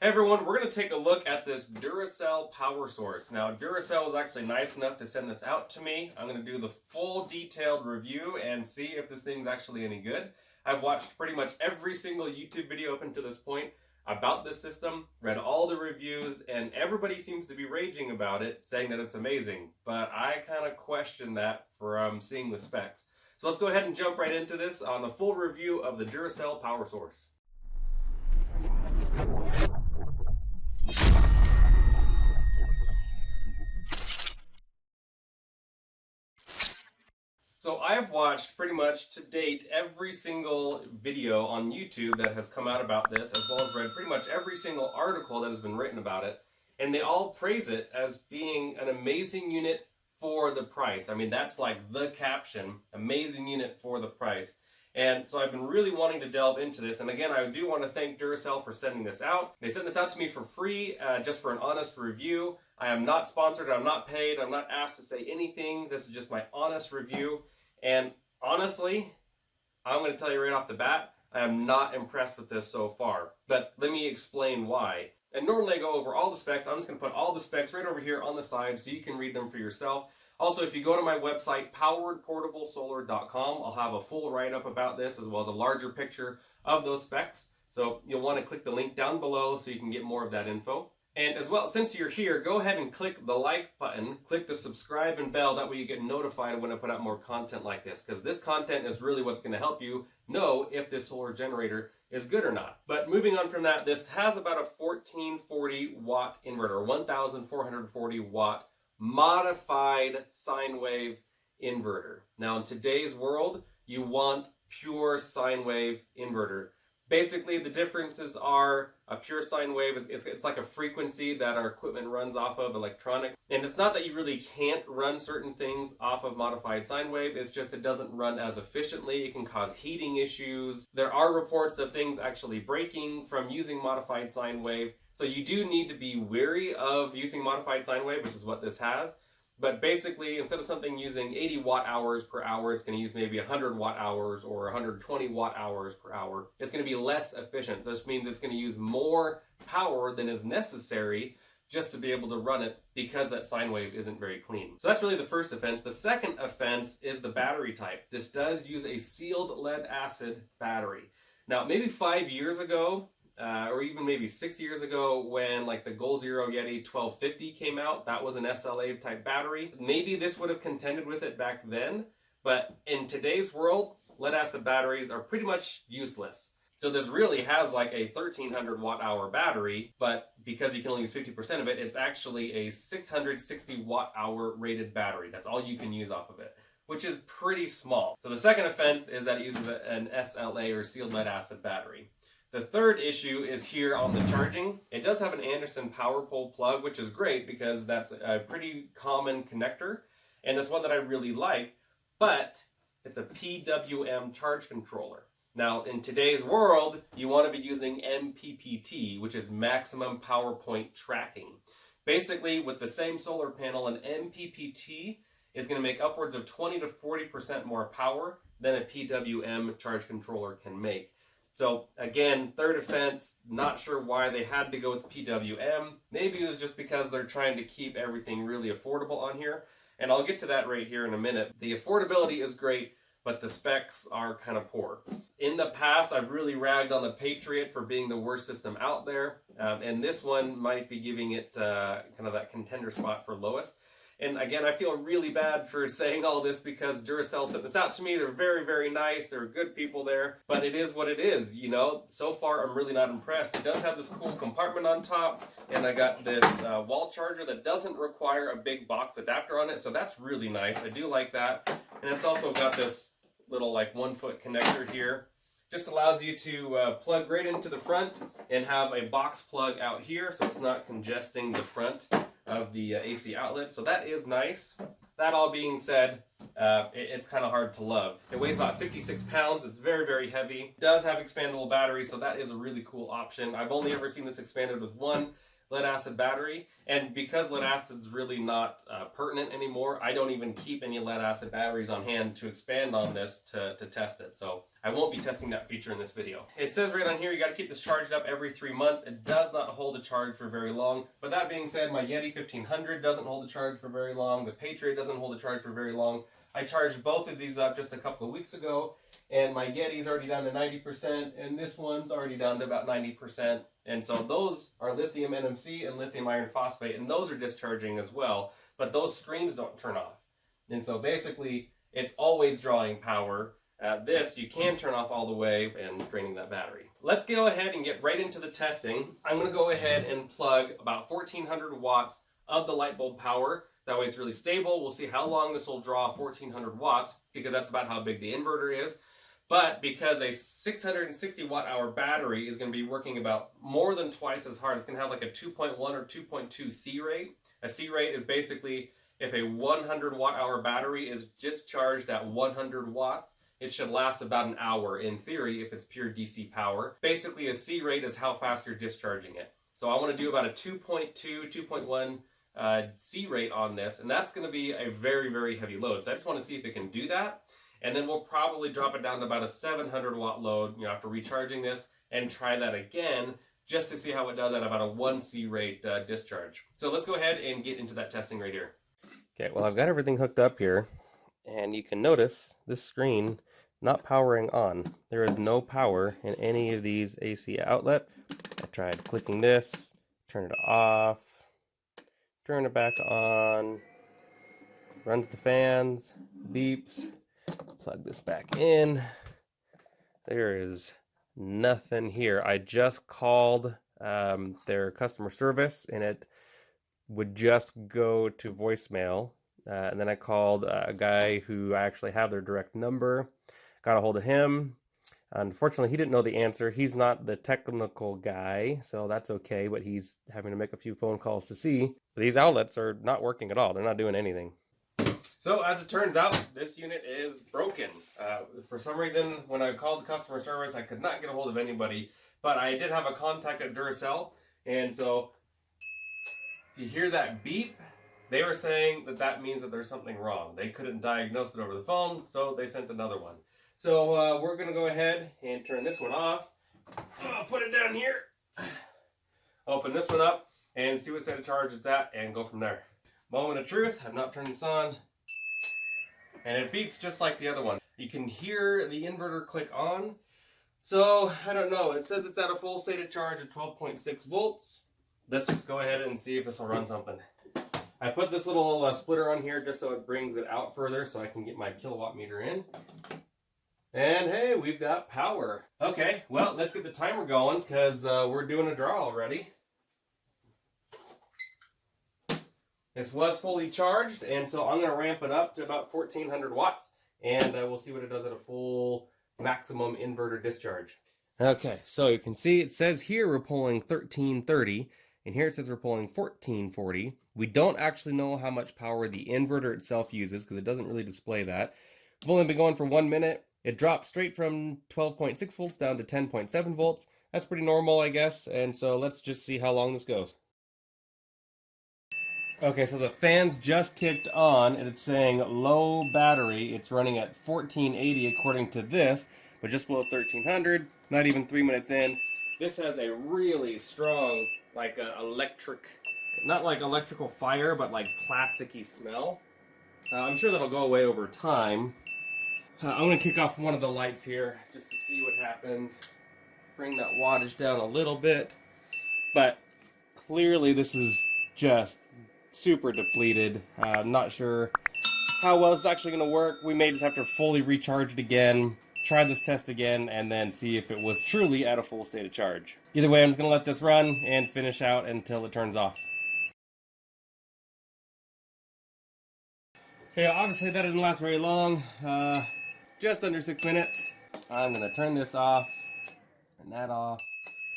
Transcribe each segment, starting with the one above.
Hey everyone, we're going to take a look at this Duracell Powersource. Now, Duracell was actually nice enough to send this out to me. I'm going to do the full detailed review and see if this thing's actually any good. I've watched pretty much every single YouTube video up until this point about this system, read all the reviews, and everybody seems to be raging about it, saying that it's amazing. But I kind of question that from seeing the specs. So let's go ahead and jump right into this on the full review of the Duracell Powersource. So I have watched pretty much to date every single video on YouTube that has come out about this, as well as read pretty much every single article that has been written about it, and they all praise it as being an amazing unit for the price. I mean, that's like the caption, amazing unit for the price. And so I've been really wanting to delve into this, and again, I do want to thank Duracell for sending this out. They sent this out to me for free, just for an honest review. I am not sponsored, I'm not paid, I'm not asked to say anything. This is just my honest review. And honestly, I'm going to tell you right off the bat, I am not impressed with this so far. But let me explain why. And normally I go over all the specs. I'm just going to put all the specs right over here on the side so you can read them for yourself. Also, if you go to my website, poweredportablesolar.com, I'll have a full write-up about this as well as a larger picture of those specs. So you'll want to click the link down below so you can get more of that info. And as well, since you're here, go ahead and click the like button, click the subscribe and bell, that way you get notified when I put out more content like this, because this content is really what's going to help you know if this solar generator is good or not. But moving on from that, this has about a 1440 watt inverter, 1440 watt modified sine wave inverter. Now in today's world, you want pure sine wave inverter. Basically, the differences are a pure sine wave, it's like a frequency that our equipment runs off of, electronic. And it's not that you really can't run certain things off of modified sine wave, it's just it doesn't run as efficiently. It can cause heating issues. There are reports of things actually breaking from using modified sine wave. So you do need to be wary of using modified sine wave, which is what this has. But basically, instead of something using 80 watt hours per hour, it's going to use maybe 100 watt hours or 120 watt hours per hour. It's going to be less efficient. So this means it's going to use more power than is necessary just to be able to run it, because that sine wave isn't very clean. So that's really the first offense. The second offense is the battery type. This does use a sealed lead acid battery. Now, maybe 5 years ago, or even maybe 6 years ago, when like the Goal Zero Yeti 1250 came out, that was an SLA type battery. Maybe this would have contended with it back then, but in today's world, lead acid batteries are pretty much useless. So this really has like a 1300 watt hour battery, but because you can only use 50% of it, it's actually a 660 watt hour rated battery. That's all you can use off of it, which is pretty small. So the second offense is that it uses an SLA or sealed lead acid battery. The third issue is here on the charging. It does have an Anderson power pole plug, which is great because that's a pretty common connector, and it's one that I really like, but it's a PWM charge controller. Now, in today's world, you want to be using MPPT, which is maximum power point tracking. Basically, with the same solar panel, an MPPT is going to make upwards of 20 to 40% more power than a PWM charge controller can make. So again, third offense, not sure why they had to go with PWM. Maybe it was just because they're trying to keep everything really affordable on here. And I'll get to that right here in a minute. The affordability is great, but the specs are kind of poor. In the past, I've really ragged on the Patriot for being the worst system out there. And this one might be giving it kind of that contender spot for lowest. And again, I feel really bad for saying all this because Duracell sent this out to me. They're very, very nice. They're good people there. But it is what it is, you know. So far, I'm really not impressed. It does have this cool compartment on top. And I got this wall charger that doesn't require a big box adapter on it. So that's really nice. I do like that. And it's also got this little like 1 foot connector here. Just allows you to plug right into the front and have a box plug out here. So it's not congesting the front of the AC outlet, so that is nice. That all being said, it's kind of hard to love. It weighs about 56 pounds, it's very, very heavy. It does have expandable batteries, so that is a really cool option. I've only ever seen this expanded with one lead acid battery. And because lead acid's really not pertinent anymore, I don't even keep any lead acid batteries on hand to expand on this to test it. So I won't be testing that feature in this video. It says right on here you got to keep this charged up every 3 months. It does not hold a charge for very long. But that being said, my Yeti 1500 doesn't hold a charge for very long. The Patriot doesn't hold a charge for very long. I charged both of these up just a couple of weeks ago, and my Yeti's already down to 90%, and this one's already down to about 90%. And so those are lithium NMC and lithium iron phosphate, and those are discharging as well, but those screens don't turn off. And so basically, it's always drawing power. This, you can turn off all the way and draining that battery. Let's go ahead and get right into the testing. I'm going to go ahead and plug about 1400 watts of the light bulb power. That way it's really stable. We'll see how long this will draw 1400 watts, because that's about how big the inverter is. But because a 660 watt hour battery is going to be working about more than twice as hard, it's going to have like a 2.1 or 2.2 C rate. A C rate is basically if a 100 watt hour battery is discharged at 100 watts, it should last about an hour in theory if it's pure DC power. Basically a C rate is how fast you're discharging it. So I want to do about a 2.2, 2.1 C rate on this, and that's going to be a very, very heavy load. So I just want to see if it can do that, and then we'll probably drop it down to about a 700 watt load, after recharging this, and try that again just to see how it does at about a 1 C rate discharge. So let's go ahead and get into that testing right here. Okay, well, I've got everything hooked up here, and you can notice this screen not powering on. There is no power in any of these AC outlet. I tried clicking this, turn it off, turn it back on, runs the fans, beeps, plug this back in. There is nothing here. I just called their customer service, and it would just go to voicemail. And then I called a guy who I actually have their direct number, got a hold of him. Unfortunately, he didn't know the answer. He's not the technical guy, so that's okay, but he's having to make a few phone calls to see. But these outlets are not working at all. They're not doing anything. So as it turns out, this unit is broken. For some reason, when I called the customer service, I could not get a hold of anybody, but I did have a contact at Duracell, and so if you hear that beep, they were saying that that means that there's something wrong. They couldn't diagnose it over the phone, so they sent another one. So we're going to go ahead and turn this one off. Put it down here. Open this one up and see what state of charge it's at and go from there. Moment of truth, I've not turned this on. And it beeps just like the other one. You can hear the inverter click on. So, I don't know. It says it's at a full state of charge at 12.6 volts. Let's just go ahead and see if this will run something. I put this little splitter on here just so it brings it out further so I can get my kilowatt meter in. And hey, we've got power. Okay, well, let's get the timer going because we're doing a draw already. This was fully charged, and so I'm going to ramp it up to about 1400 watts, and we'll see what it does at a full maximum inverter discharge. Okay, so you can see it says here we're pulling 1330, and here it says we're pulling 1440. We don't actually know how much power the inverter itself uses because it doesn't really display that. We've only been going for 1 minute. It dropped straight from 12.6 volts down to 10.7 volts. That's pretty normal, I guess, and so let's just see how long this goes. Okay, so the fans just kicked on, and it's saying low battery. It's running at 1480 according to this, but just below 1300, not even 3 minutes in. This has a really strong, like electric, not like electrical fire, but like plasticky smell. I'm sure that'll go away over time. I'm going to kick off one of the lights here just to see what happens. Bring that wattage down a little bit. But clearly this is just super depleted. I'm not sure how well it's actually going to work. We may just have to fully recharge it again, try this test again, and then see if it was truly at a full state of charge. Either way, I'm just going to let this run and finish out until it turns off. Okay, obviously that didn't last very long. Just under 6 minutes. I'm going to turn this off, turn that off,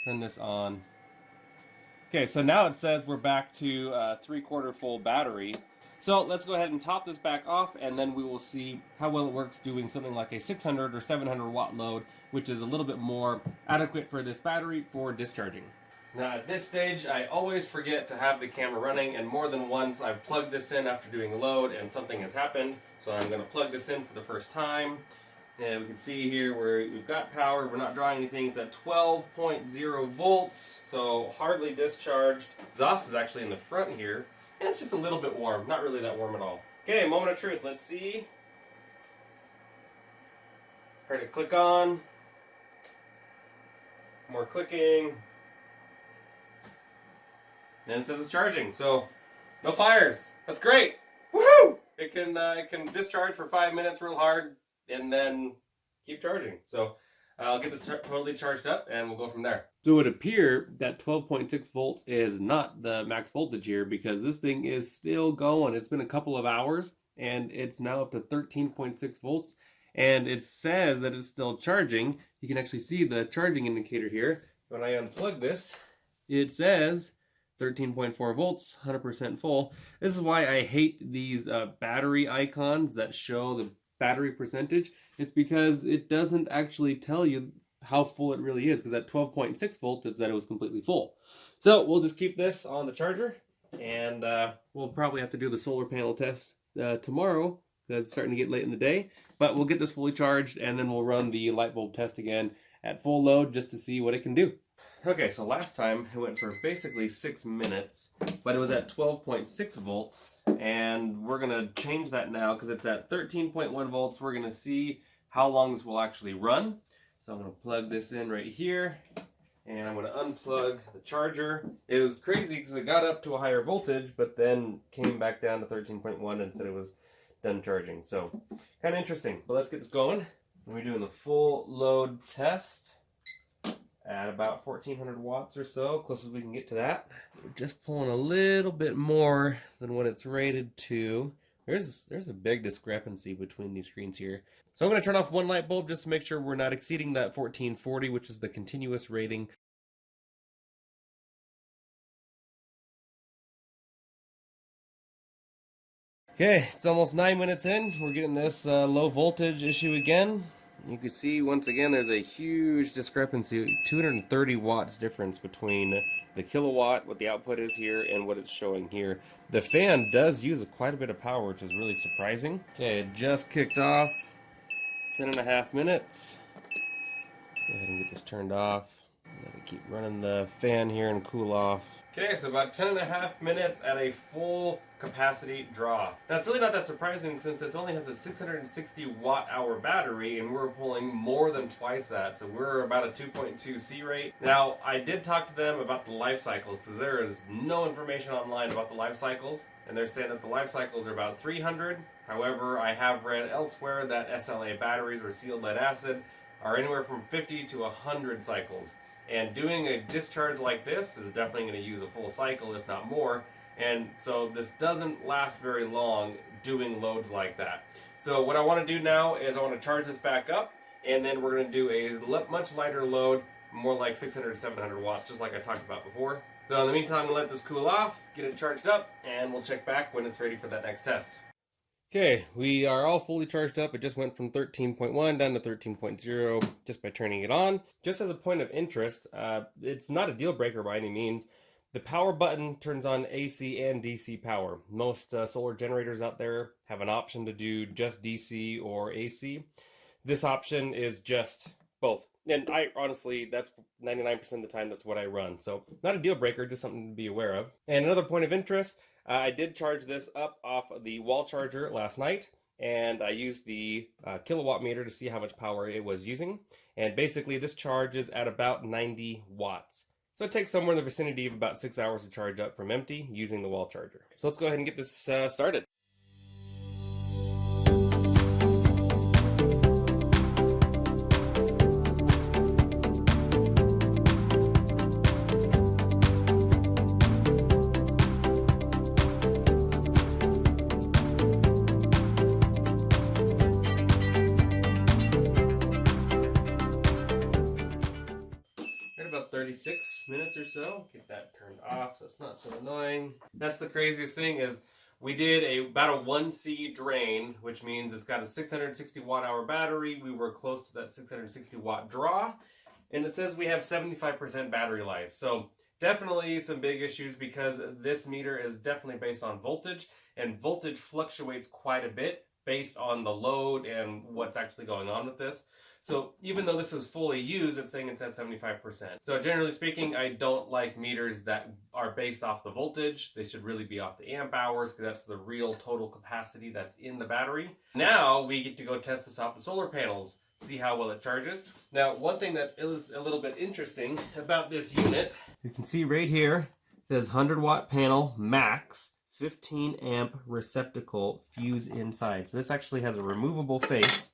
turn this on. Okay, so now it says we're back to 3/4 full battery. So let's go ahead and top this back off, and then we will see how well it works doing something like a 600 or 700 watt load, which is a little bit more adequate for this battery for discharging. Now at this stage, I always forget to have the camera running, and more than once I've plugged this in after doing a load and something has happened. So I'm going to plug this in for the first time. And we can see here where we've got power, we're not drawing anything. It's at 12.0 volts, so hardly discharged. Exhaust is actually in the front here, and it's just a little bit warm. Not really that warm at all. Okay, moment of truth. Let's see. Heard it click on. More clicking. And it says it's charging, so no fires. That's great. Woohoo! It can discharge for 5 minutes real hard and then keep charging. So I'll get this totally charged up and we'll go from there. So it would appear that 12.6 volts is not the max voltage here, because this thing is still going. It's been a couple of hours and it's now up to 13.6 volts. And it says that it's still charging. You can actually see the charging indicator here. When I unplug this, it says 13.4 volts, 100% full. This is why I hate these battery icons that show the battery percentage. It's because it doesn't actually tell you how full it really is, because at 12.6 volts it said it was completely full. So we'll just keep this on the charger, and we'll probably have to do the solar panel test tomorrow, because it's starting to get late in the day. But we'll get this fully charged, and then we'll run the light bulb test again at full load just to see what it can do. Okay, so last time it went for basically 6 minutes, but it was at 12.6 volts, and we're going to change that now because it's at 13.1 volts. We're going to see how long this will actually run. So I'm going to plug this in right here, and I'm going to unplug the charger. It was crazy because it got up to a higher voltage, but then came back down to 13.1 and said it was done charging. So kind of interesting, but let's get this going. We're doing the full load test at about 1400 watts or so, close as we can get to that. We're just pulling a little bit more than what it's rated to. There's a big discrepancy between these screens here. So I'm going to turn off one light bulb just to make sure we're not exceeding that 1440, which is the continuous rating. Okay, it's almost 9 minutes in. We're getting this low voltage issue again. You can see once again there's a huge discrepancy, 230 watts difference between the kilowatt, what the output is here, and what it's showing here. The fan does use quite a bit of power, which is really surprising. Okay, it just kicked off. 10.5 minutes. Go ahead and get this turned off. Let it keep running the fan here and cool off. Okay, so about 10.5 minutes at a full capacity draw. Now it's really not that surprising since this only has a 660 watt-hour battery and we're pulling more than twice that, so we're about a 2.2 C rate. Now I did talk to them about the life cycles because there is no information online about the life cycles, and they're saying that the life cycles are about 300. However, I have read elsewhere that SLA batteries or sealed lead acid are anywhere from 50 to 100 cycles. And doing a discharge like this is definitely going to use a full cycle, if not more. And so this doesn't last very long doing loads like that. So what I want to do now is I want to charge this back up, and then we're going to do a much lighter load, more like 600 to 700 watts, just like I talked about before. So in the meantime, we'll let this cool off, get it charged up, and we'll check back when it's ready for that next test. Okay, we are all fully charged up. It just went from 13.1 down to 13.0 just by turning it on. Just as a point of interest, it's not a deal breaker by any means. The power button turns on AC and DC power. Most solar generators out there have an option to do just DC or AC. This option is just both. And I honestly, that's 99% of the time, that's what I run. So not a deal breaker, just something to be aware of. And another point of interest, I did charge this up off of the wall charger last night, and I used the kilowatt meter to see how much power it was using. And basically this charges at about 90 watts. So it takes somewhere in the vicinity of about 6 hours to charge up from empty using the wall charger. So let's go ahead and get this started. About 36 minutes or so. Get that turned off so it's not so annoying. That's the craziest thing is we did about a 1C drain, which means it's got a 660 watt-hour battery. We were close to that 660 watt draw, and it says we have 75% battery life. So Definitely some big issues because this meter is definitely based on voltage, and voltage fluctuates quite a bit based on the load and what's actually going on with this. So even though this is fully used, it's saying it's at 75%. So generally speaking, I don't like meters that are based off the voltage. They should really be off the amp hours because that's the real total capacity that's in the battery. Now we get to go test this off the solar panels, see how well it charges. Now, one thing that's a little bit interesting about this unit, you can see right here, it says 100 watt panel max, 15 amp receptacle fuse inside. So this actually has a removable face,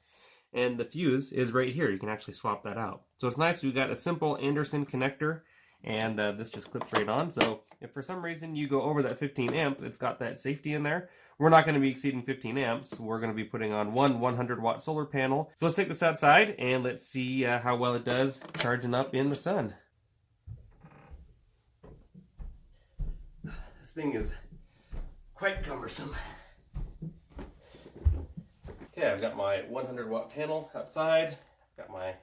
and the fuse is right here. You can actually swap that out. So it's nice. We've got a simple Anderson connector, and this just clips right on. So if for some reason you go over that 15 amps, it's got that safety in there. We're not going to be exceeding 15 amps. We're going to be putting on one 100 watt solar panel. So let's take this outside and let's see how well it does charging up in the sun. This thing is quite cumbersome. Okay, I've got my 100 watt panel outside. I've got my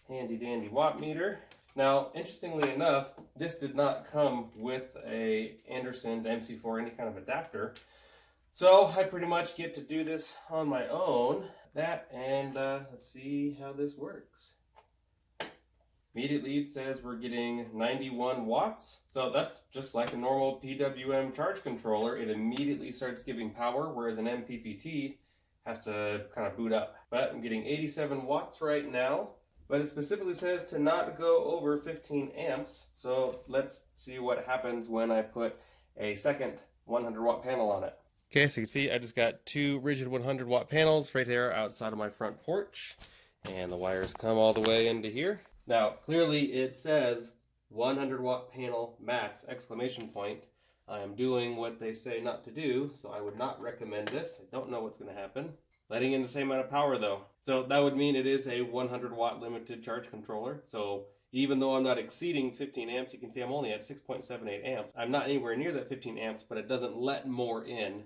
handy dandy watt meter. Now, interestingly enough, this did not come with a Anderson to MC4 any kind of adapter. So I pretty much get to do this on my own. Let's see how this works. Immediately it says we're getting 91 watts. So that's just like a normal PWM charge controller. It immediately starts giving power, whereas an MPPT has to kind of boot up. But I'm getting 87 watts right now. But it specifically says to not go over 15 amps. So let's see what happens when I put a second 100 watt panel on it. Okay, so you can see I just got two rigid 100 watt panels right there outside of my front porch. And the wires come all the way into here. Now, clearly it says 100 watt panel max, exclamation point. I am doing what they say not to do, so I would not recommend this. I don't know what's going to happen. Letting in the same amount of power though. So that would mean it is a 100 watt limited charge controller. So even though I'm not exceeding 15 amps, you can see I'm only at 6.78 amps. I'm not anywhere near that 15 amps, but it doesn't let more in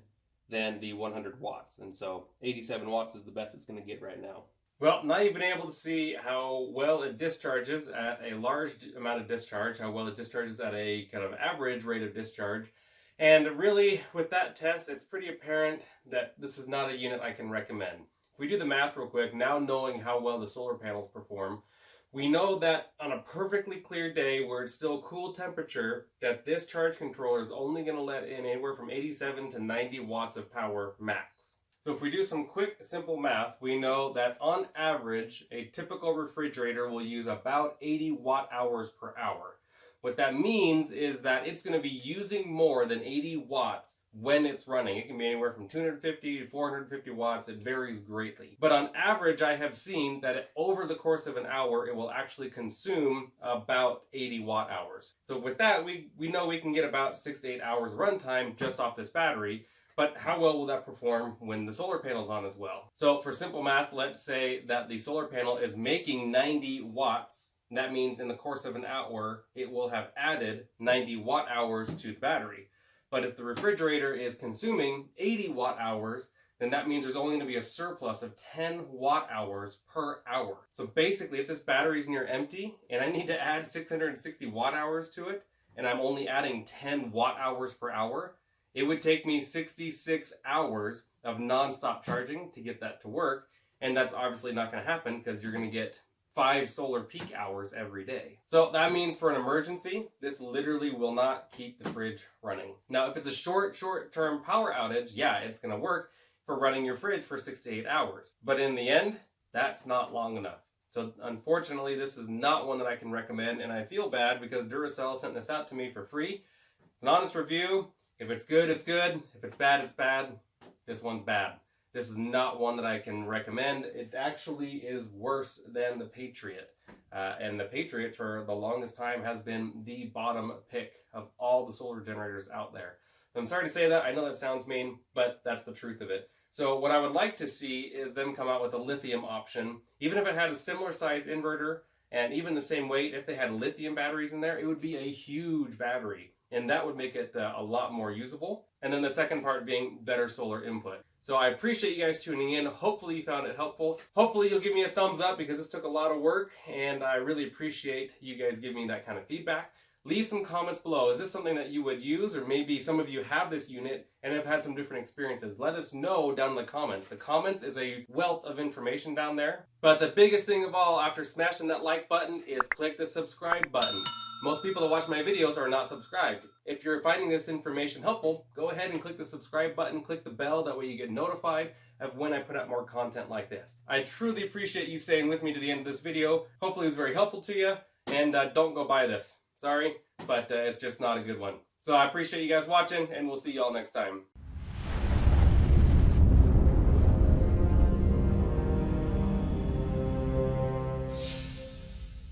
than the 100 watts. And so 87 watts is the best it's going to get right now. Well, now you've been able to see how well it discharges at a large amount of discharge, how well it discharges at a kind of average rate of discharge. And really, with that test, it's pretty apparent that this is not a unit I can recommend. If we do the math real quick, now knowing how well the solar panels perform, we know that on a perfectly clear day where it's still cool temperature, that this charge controller is only going to let in anywhere from 87 to 90 watts of power max. So if we do some quick, simple math, we know that on average, a typical refrigerator will use about 80 watt hours per hour. What that means is that it's going to be using more than 80 watts when it's running. It can be anywhere from 250 to 450 watts. It varies greatly. But on average, I have seen that over the course of an hour, it will actually consume about 80 watt hours. So with that, we know we can get about 6 to 8 hours runtime just off this battery. But how well will that perform when the solar panel's on as well? So for simple math, let's say that the solar panel is making 90 watts. And that means in the course of an hour, it will have added 90 watt hours to the battery. But if the refrigerator is consuming 80 watt hours, then that means there's only going to be a surplus of 10 watt hours per hour. So basically, if this battery is near empty and I need to add 660 watt hours to it, and I'm only adding 10 watt hours per hour, it would take me 66 hours of non-stop charging to get that to work. And that's obviously not going to happen because you're going to get 5 solar peak hours every day. So that means for an emergency, this literally will not keep the fridge running. Now, if it's a short-term power outage, yeah, it's going to work for running your fridge for 6 to 8 hours. But in the end, that's not long enough. So unfortunately, this is not one that I can recommend, and I feel bad because Duracell sent this out to me for free. It's an honest review. If it's good, it's good. If it's bad, it's bad. This one's bad. This is not one that I can recommend. It actually is worse than the Patriot. And the Patriot, for the longest time, has been the bottom pick of all the solar generators out there. I'm sorry to say that. I know that sounds mean, but that's the truth of it. So what I would like to see is them come out with a lithium option. Even if it had a similar size inverter and even the same weight, if they had lithium batteries in there, it would be a huge battery. And that would make it a lot more usable. And then the second part being better solar input. So I appreciate you guys tuning in. Hopefully you found it helpful. Hopefully you'll give me a thumbs up because this took a lot of work, and I really appreciate you guys giving me that kind of feedback. Leave some comments below. Is this something that you would use, or maybe some of you have this unit and have had some different experiences? Let us know down in the comments. The comments is a wealth of information down there. But the biggest thing of all, after smashing that like button, is click the subscribe button. Most people that watch my videos are not subscribed. If you're finding this information helpful, go ahead and click the subscribe button, click the bell, that way you get notified of when I put out more content like this. I truly appreciate you staying with me to the end of this video. Hopefully it was very helpful to you, and don't go buy this. Sorry, but it's just not a good one. So I appreciate you guys watching, and we'll see you all next time.